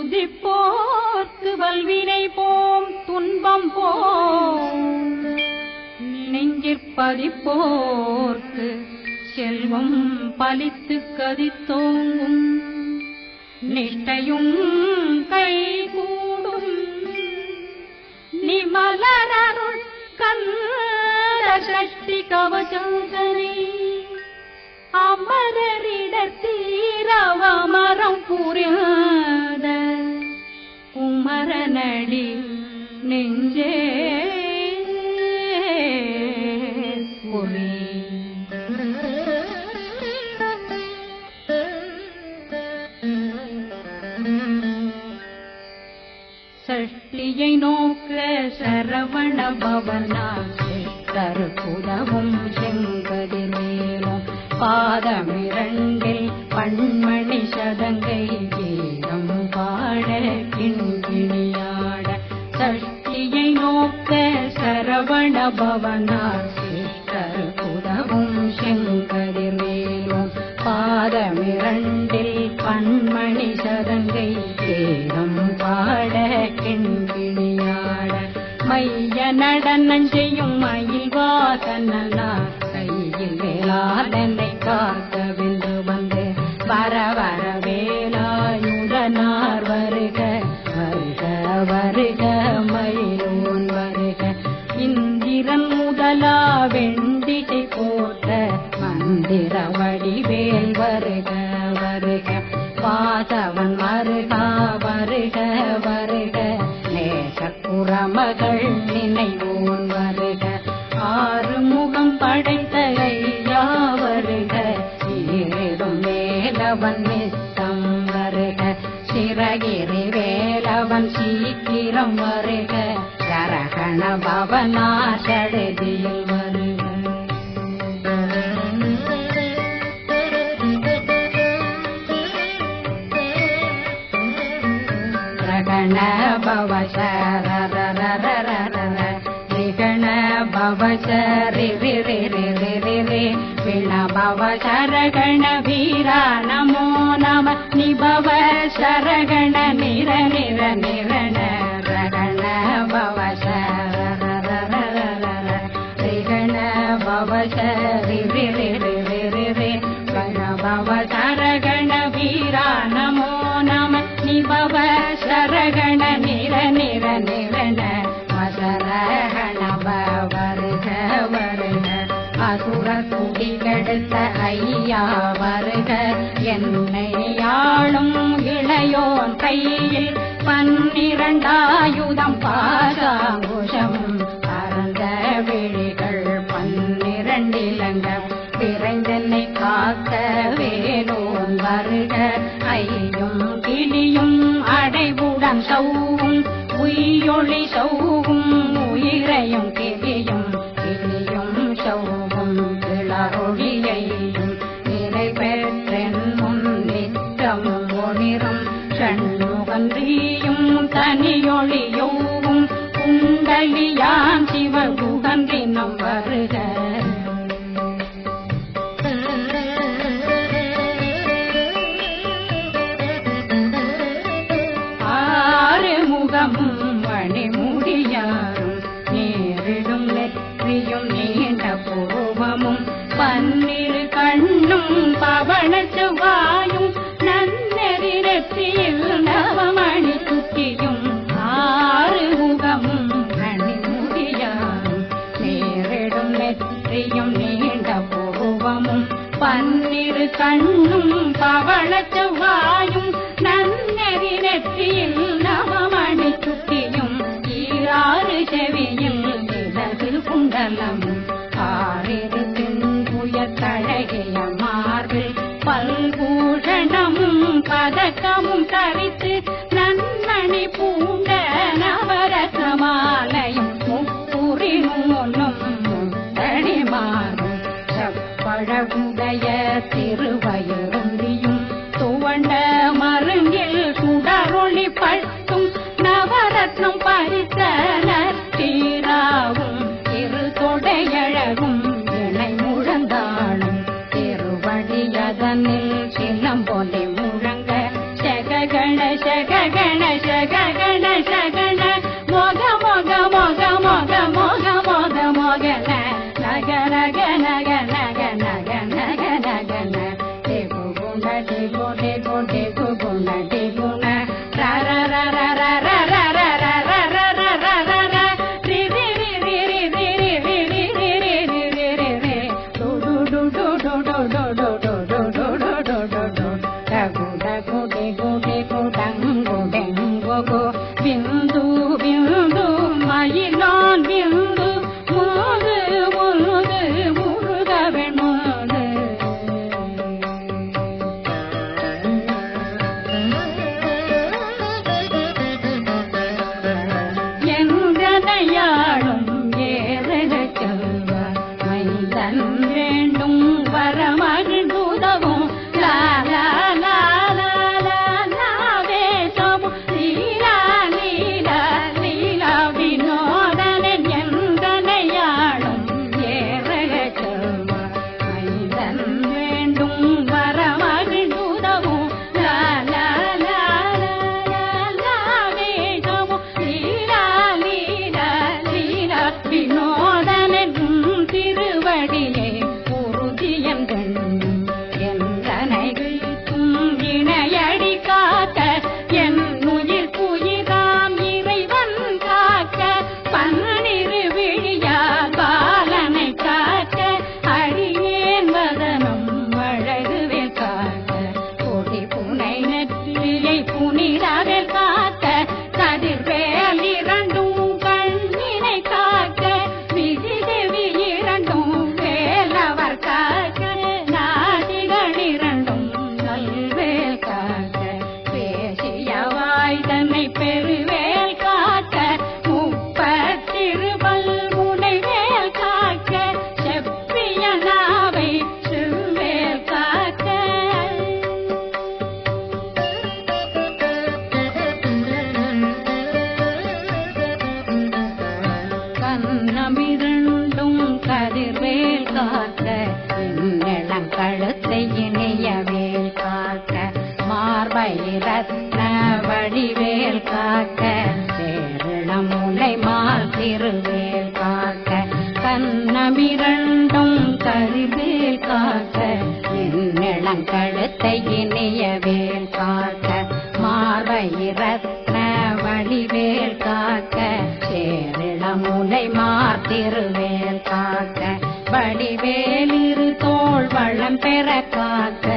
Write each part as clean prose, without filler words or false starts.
துதிப்போர்க்கு வல்வினை போம் துன்பம் போம் நெஞ்சிற்பதிப்போர்க்கு செல்வம் பலித்து கதித்தோங்கும் நிஷ்டையும் கைகூடும் நிமலரருள் கந்த சஷ்டி கவசந்தனை அமரரிடத்தீரவமரம் புரியாத குமரனடி நெஞ்சே பொறி சஷ்டியை நோக்க சரவண பவனார் தருப்புதவும் செங்கதிரேலும் பாதமிரண்டில் பண்மணி சதங்கை கீதம் பாட கிண்கிணியாட சஷ்டியை நோக்க சரவண பவனார் தருப்புதவும் செங்கதிரேலும் பாதமிரண்டில் பண்மணி சதங்கை கீதம் பாட கிண்கிணியாட மைய நடனம் செய்யும் மயில் வாசனா கையில் வேளாளனை காக்கவென்று வந்து வர வர வேலாயுடனார் வருக வருக வருக மயிலோன் வருக இந்திரன் முதலா வெண்டிசை போட்ட மந்திர வடிவேல் வருக வருக வாசவன் வருகா வருக வருக நேசக்குறமகள் நினைவோன் வருக ஆறு முகம் படைத்த ஐயா வருக ஈரிடும் வேலவன் நித்தம் வருக சிறகிரி வேலவன் சீக்கிரம் வருக சரகண பவனா சடதியில் வருக ரகண பவ ரிகண பவ ரி விண பவ சரகண வீரா நமோ நம நிபவ சரகண நிர நிர நிரண ரகண பவ ரிகண பவ ரி கண பவ சரகண வீரா நமோ நம நிபவ சரகண நிர நிர நிரண மசரகண வருக வருக அசுர குடி கெடுத்த ஐயா வருக என்னை ஆளும் இளையோன் கையில் 12 பாசாங்குஷம் பரந்த விழிகள் 12 இலங்கம் விரைந்தென்னை காக்க வேலோன் வருக ஐயும் கிளியும் அடைவுடன் சௌவும் உயிரொளி சௌவும் உயிரையும் கிளியும் கிளியும் சௌவும் கிளரொளியையும் நிறை பெற்றென் முன் நித்தம் ஒளிரும் சண்முகன்றியும் தனியொளியோவும் குண்டலியான் சிவகுகன்றினம் வருக மணிமுடியாரும் நேரிடும் நெற்றியும் நீண்ட பூவமும் 12 கண்ணும் பவன செவ்வாயும் நன்னெறி நெற்றியில் நவமணி சுற்றியும் 6 முகமும் மணிமுடியாரும் நேரிடும் நெற்றியும் நீண்ட பூவமும் 12 கண்ணும் பவன செவ்வாயும் நன்னெறி நெற்றியில் நவமணி சுட்டியும் 6 செவியில் நிலவு குண்டலமும் 6 புயத்தழகிய மார்பில் பல்பூஷணமும் பதக்கமும் தரித்து நன்னணி பூண்ட நவரத்ன மாலையும் முப்புரி நூலும் முத்தடி மாறும் செப்பழகுடைய திருவயருந்தியும் துவண்ட மருங்கில் சுடரொளி பட்டும் நவரத்னம் பறித்த நற்றீராவும் இரு தொடையழகும் இணை முழந்தாளும் திருவடியதனில் சிலம்பொலி முழங்க சககண சககண நக நக நக நக நக நக நக ந டேகு குண டேகு டேகு டேகு குண டேகு ந ர ர ர ர ர ர ர ர ர ர ர ர ர ர ர ரி ரி ரி ரி ரி ரி ரி ரி ரி ரி ரி ரி ரி ரி டு டு டு டு டு டு டு டு டு டு டு டு டு டு டகு டகு டேகு டேகு டங்கு டெங்கு கு பிந்து பிந்து மயிலான் பிந்து முது முது முருகவன் முது எங்கனையாளும் ஏதக செல்வார் மைந்தன் வேண்டும் வரமகிழ்ந்துதவும் லா லா லா லா லா லா வேஷமும் லீலா லீலா லீலா வினோதனன் எங்கனையாளும் ஏதக செல்வார் மைந்தன் வேண்டும் வரமகிழ்ந்துதவும் லா லா லா லா லா லா வேஷமும் லீலா லீலா லீலா வினோதனன் திருவடியை உறுதியன் கண்டும் என்றனை வீழ்த்தும் இணையடி காக்க என் உயிர் புயிராம் இறைவன் காக்க பன்னிரு விழியால் பாலனை காக்க அடியேன் வதனம் அழகுவேல் காக்க கொடி புனை நெற்றியை புனிதவேல் காக்க கதிர்வேல் இரண்டும் கண்ணினை காக்க விதிதேவி இரண்டும் வேலவர் காக்க நாடிகள் இரண்டும் நல்வேல் காக்க பேசிய வாய்தனை பெருவேல் காக்க முப்பத்திருபல் முனைவேல் காக்க செப்பிய நாவை செவ்வேல் காக்க கண்ணமிரண்டும் கதிர்வேல் காக்க இந்நிலம் கழுத்தை இணையவேல் காக்க மார்பை ரத்ன வடிவேல் காக்க சேரணம் முலை மால் திருவேல் காக்க கண்ணமிரண்டும் கதிர்வேல் காக்க இந்நிலம் கழுத்தை இணையவேல் காக்க மார்பை ரத்ன வடிவேல் காக்க சேரிளம் முலை மார்த்திருவேல் காக்க வடிவேல் இரு தோள் வளம் பெற காக்க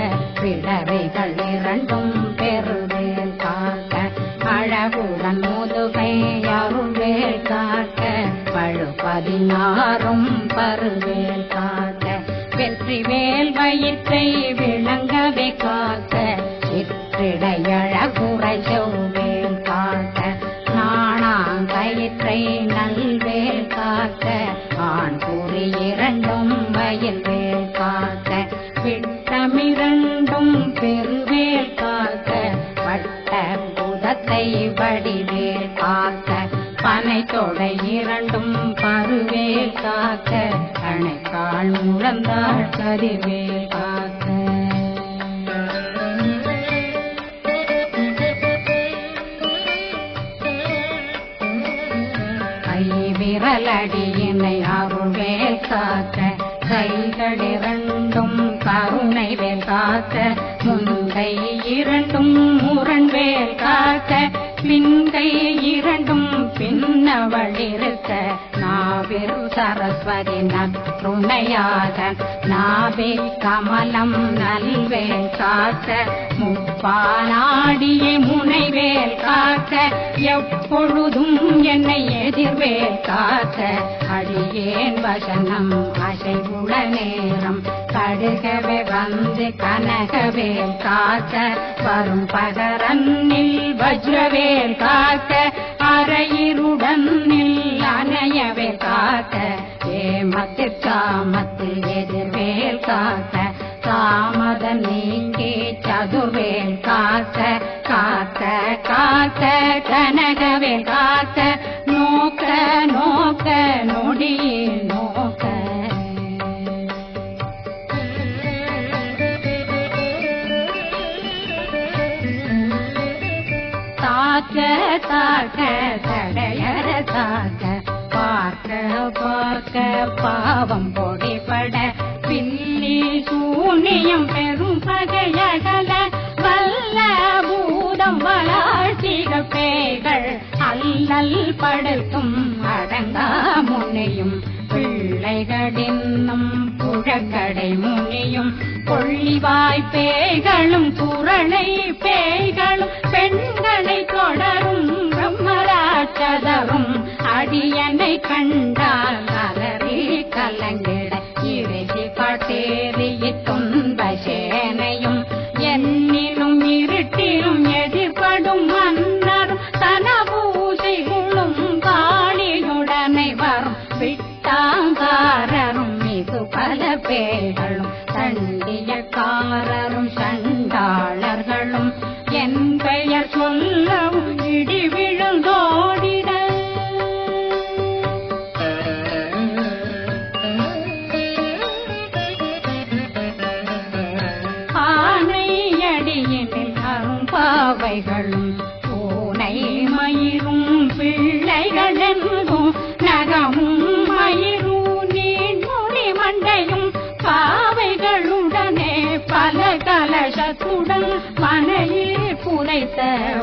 பிடவைகள் இரண்டும் பெருவேல் காக்க அழகுடன் முதுகை அருள்வேல் காக்க பழு16 பருவேல் காக்க வெற்றிவேல் வயிற்றை விளங்கவே காக்க சிற்றிடையழகுரை செவ்வேல் காக்க நாணாங்கயிற்றை நல்வேல் காக்க ஆண் குறி இரண்டும் வயல்வேல் காக்க விட்டமிரண்டும் பெருவேல் காக்க வட்ட புதத்தை வடிவேல் காக்க பனை தொடை இரண்டும் பருவேல் காக்க அணைக்கால் முழந்தாள் கதிர்வேல் காக்க விரலடியினை அருள்வேல் காக்க கைகள் இரண்டும் கருணை வேல் காக்க முன்கை இரண்டும் முரண்வேல் காக்க பின்கை இரண்டும் பின்னவளிருக்க நாவிரு சரஸ்வதி நற்றுணையாக நாவே கமலம் நல்வேல் காக்க முப்பாலாடிய முனைவேல் காக்க எப்பொழுதும் என்னை எதிர்வேல் காக்க அடியேன் வசனம் அசைவுள நேரம் கடுகவே வந்து கனகவேல் காக்க வரும் பகரன்னில் வஜ்ரவேல் காக்க அரையிருடன் அணையவே காக்க ஏமத்தில் காமத்தில் எதிர்வேல் காக்க காமத நீங்கி சதுர்வேல் காக்க காக்க காக்க கனகவேல் காக்க நோக்க நோக்க நொடியில் நோக்க தாக்க தாக்க தடையற தாக்க பார்க்க பார்க்க பாவம் பொடிபட பில்லி சூனியம் பெரும் பகையகல வல்ல பூதம் வளாழ்த்திக பேய்கள் அல்லல் படுத்தும் அடங்கா முனையும் பிள்ளைகளின்னும் புழக்கடை முனியும் கொள்ளிவாய் பேய்களும் குரளை பேய்களும் பெண்களை தொடரும் பிரம்மராட்சதரும் அடியனை கண்டால் அலறி கலங்கிட இறைச்சி காட்டேறிய துன்ப சேனையும் என்னிலும் இருட்டிலும் எதிர்படும் மன்னரும் தனபூசிகளும் காளியுடனை வரும் விட்டாங்காரரும் மிகு பல பேர்களும் சண்டியக்காரரும் சண்டாளர்களும் என் பெயர் சொல்லவும் இடி விழுந்தோடிட ஆனையடியினில் அரும்பாவைகளும் பூனை மயிரும் பிள்ளைகளெங்கும் நகமும் மயிரும் நீண்மொழி மண்டையும் பாவைகளுடனே பல கலசத்துடன் மனையில் புதைத்த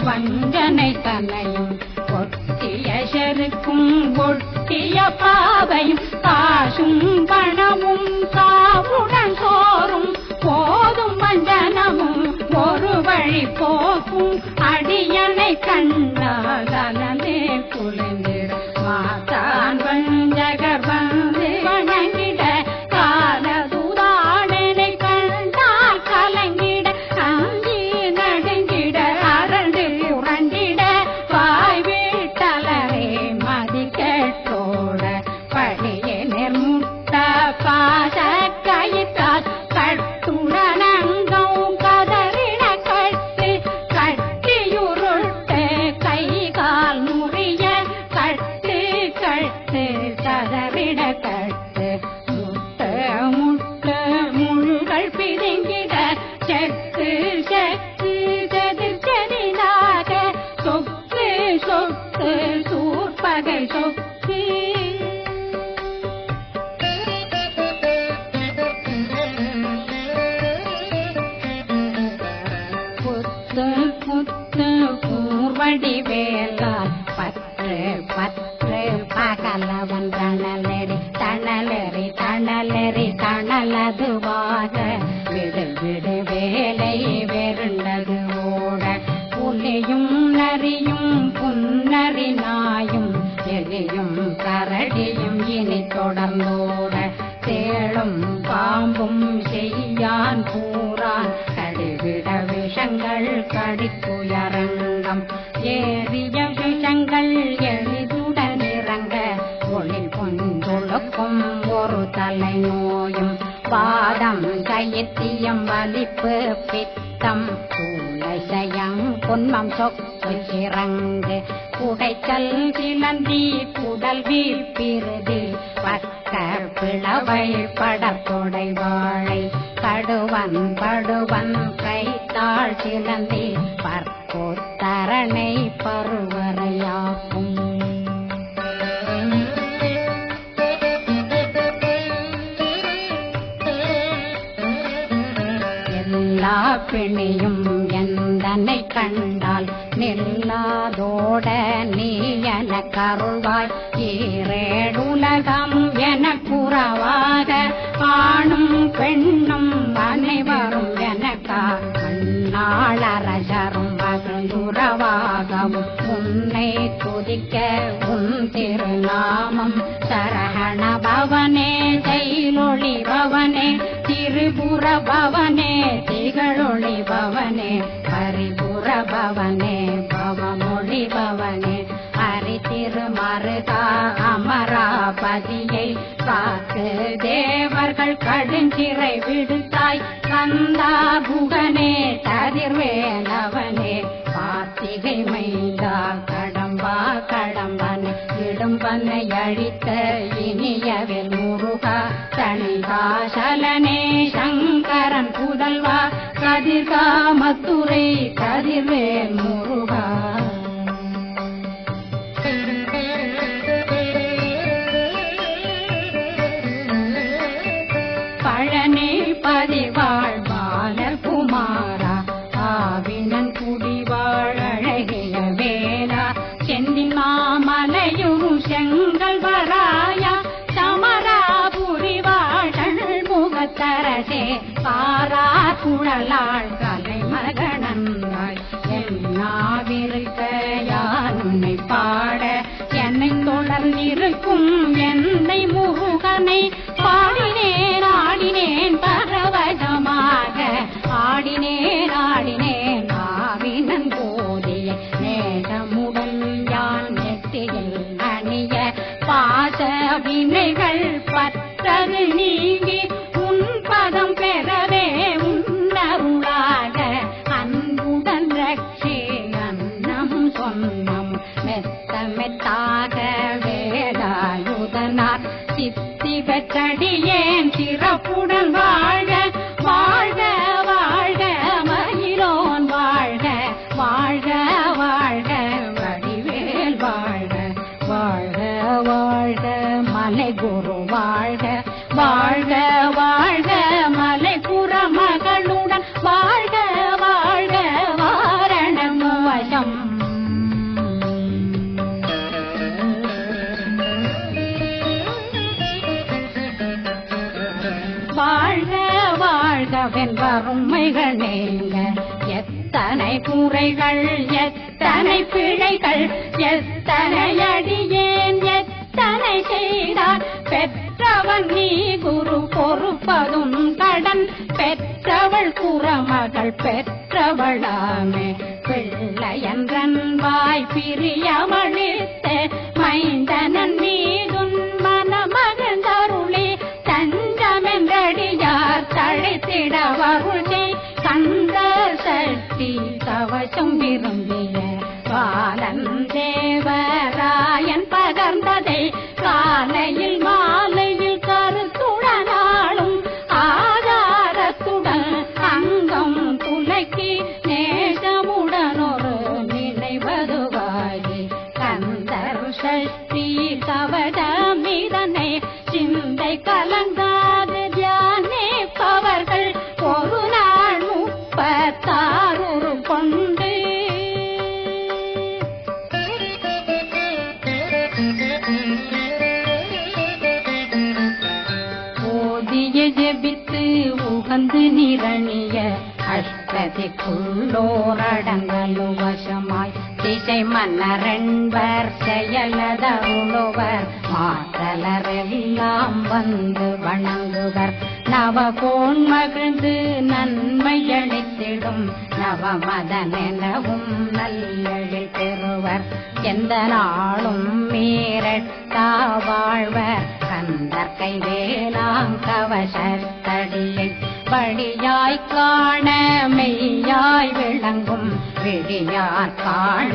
வஞ்சனை தன்னையும் ஒட்டிய செருக்கும் ஒட்டிய பாவையும் காசும் பணமும் காவுடன் சோறும் போதும் வஞ்சனமும் ஒரு வழி போக்கும் அடியனை கண்டால் அலந்தே குளிந்திட மாதான் வஞ்சகர் வந்து வணங்கிட காலதுதாடனை கண்டால் கலங்கிட அங்கி நடுங்கிட அரண்டு உரண்டிட வாய் வீட்டலரே மதி கேட்டோட படியே நிர்முட்ட பாச கயிற்றால் கட்டுடனங்கும் கதறிட கட்டு கட்டியுருட்டு கை கால் முறிய கட்டு கட்டு கதறிட கட்டு முட்ட முட்ட முழுகள் பிதுங்கிட செக்கு செக்கு செதிர் செதினாக சொக்கு சொக்கு சூர்பகை சொக்கு புத்து பூர்வடி வேலால் பற்று பற்று பகலவன் தணலெறி தணலெறி தணலெறி தணலதுவாக விடு விடு வேலை வெருண்டது ஓட புலியும் நரியும் புன்னரி நாயும் எலியும் கரடியும் இனி தொடர்ந்தோட தேளும் பாம்பும் செய்யான் பூரான் கடிவிட விஷங்கள் கடித்துயரங்கம் ஏறிய விஷங்கள் எளிதுடன் இறங்க ஒளில் பொஞ்சொழுக்கும் ஒரு தலை நோயும் பாதம் கயித்தியம் வலிப்பு பித்தம் சூளைசயம் பொன்மம் சொக்கு சிறங்கு குடைச்சல் சிலந்தி குடல் வீழ்பிருதி பக்க பிளவை படத்தொடை வாழை கடுவன் படுவன் கைத்தாள் சிலந்தி பற்போத்தரணை பருவரையாக்கும் எல்லா பிணியும் எந்தனை கண்டால் நில்லாதோட நீ என கருள்வாய் ஈரேடுலகம் என குறவாக ஆணும் பெண்ணும் அனைவரும் எனக்கா மண்ணாளரசரும் மகிழ்ந்துறவாகவும் உன்னை துதிக்க உன் திருநாமம் சரகண பவனே செயலொளி பவனே திரிபுர பவனே திகழொளி பவனே பரிபுர பவனே பவமொழி பவனே ஹரி திருமருகா அமராபதியை காத்து தேவர்கள் கடுஞ்சிறை விடுத்தாய் கந்தா புகனே கதிர்வேலவனே கார்த்திகை மைந்தா கடம்பா கடம்பன் இடும்பனை அழித்த இனியவில் முருகா தணிகாசலனே சங்கரன் புதல்வா கதிர்காமத்துரை கதிர்வேல் முருகா பழனி பதிவாழ் பாலர் குமாரா ஆவினன் குடிவாழ் அழகிய வேளா செந்தின் மாமலையும் செங்கல் வராயா சமராபுரி வாழல் முகத்தரசே பாரா குழலாள் கலை மகனந்தாய் என்னாவிருக்க யான் உன்னை பாட என்னை தொடர்ந்திருக்கும் என்னை முருகனை பாடினேன் ஆடினேன் பரவசமாக ஆடினேன் ஆடினேன் ஆவினன் போதிய நேசமுடன் யான் நெற்றியில் அணிய பாச வினைகள் பற்றது நீங்கி உன் பதம் பெறவே உன்னருளாக அன்புடன் ரட்சி அன்னம் சொன்னம் மெத்த மெத்தாக வேலாயுதனார் சித்தி பெற்றடியேன் சிறப்புடன் வாழ்க வாழ்க வாழ்க மயிலோன் வாழ்க வாழ்க வாழ்க வடிவேல் வாழ்க வாழ்க வாழ்க மலை குரு வாழ்க வாழ்க வாழ்க மலை குற மகளுடன் வாழ்க வாழ்க வாரணம் வசம் வாழ்க வாழ்கவென் வறுமைகள் நீங்க எத்தனை குறைகள் எத்தனை பிழைகள் எத்தனை அடியேன் எத்தனை செய்தார் பெற்றவன் நீ குரு பொறுப்பதும் கடன் பெற்றவள் குறமகள் பெற்றவளாமே பிள்ளையன்றன் வாய் பிரியமளித்த மைந்தனன் மீதுன் மனமகந்தருளி தஞ்சமென்றடியார் தழைத்திட வருளை கந்த சக்தி கவசம் விரும்பிய பாலன் தேவராயன் பகர்ந்ததை காலையில் மாலையில் கருத்துடனாலும் ஆதாரத்துடன் அங்கம் துலக்கி நேசமுடனொரு நினைவதுவாகி கந்தர் சக்தி கவசமிதனை சிந்தை கலங்காது தியானிப்பவர்கள் ஒரு நாள் 36 கொண்டு ஓதிய ஜெபித்து உகந்து நிரணிய அஷ்டதிக்குள்ளோரடங்கலு வசமாய் திசை மன்னரென்பர் செயலதருளுவர் மாற்றலரெல்லாம் வந்து வணங்குவர் நவகோன் மகிழ்ந்து நன்மையளித்திடும் நவமதனெனவும் நல்லெழில் பெறுவர் எந்த நாளும் மீறட்டா வாழ்வர் கந்தற்கை வேளாங் கவசத்தடியை படியாய் காண மெய்யாய் விளங்கும் விழியார் காண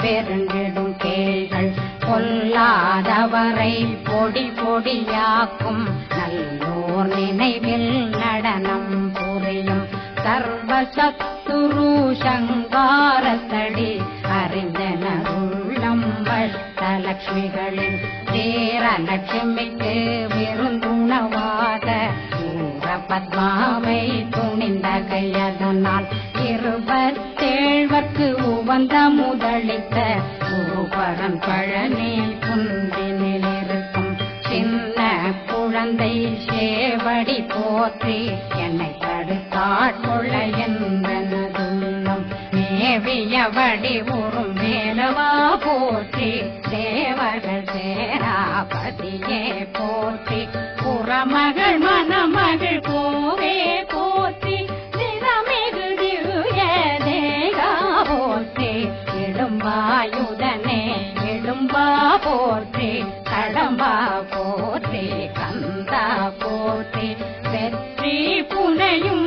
வெருண்டிடும் கேள்கள் கொல்லாதவரை பொடி பொடியாக்கும் நல்லோர் நினைவில் நடனம் புரியும் சர்வசத்துரு சங்காரத்தடி அறிந்தனருள்ளம் வஷ்டலட்சுமிகளின் வீரலட்சுமிக்கு விருந்துணவாத பத்மாவை துணிந்த கையதனால் 27 உவந்த முதலித்த குருபரன் பழனி குன்றினில் இருக்கும் சின்ன குழந்தை சேவடி போற்றி என்னை தடுத்தாட்கொள்ள என்பதுள்ளம் மேவியபடி உறும் மேலவா போற்றி தேவர்கள் சேராபதியே போற்றி புறமகள் மணமகள் கோவே போற்றி திறமிகு திவ்ய தேகா போற்றி இடும்பாயுதனே இடும்பா போற்றி கடம்பா போற்றி கந்தா போற்றி வெற்றி புனையும்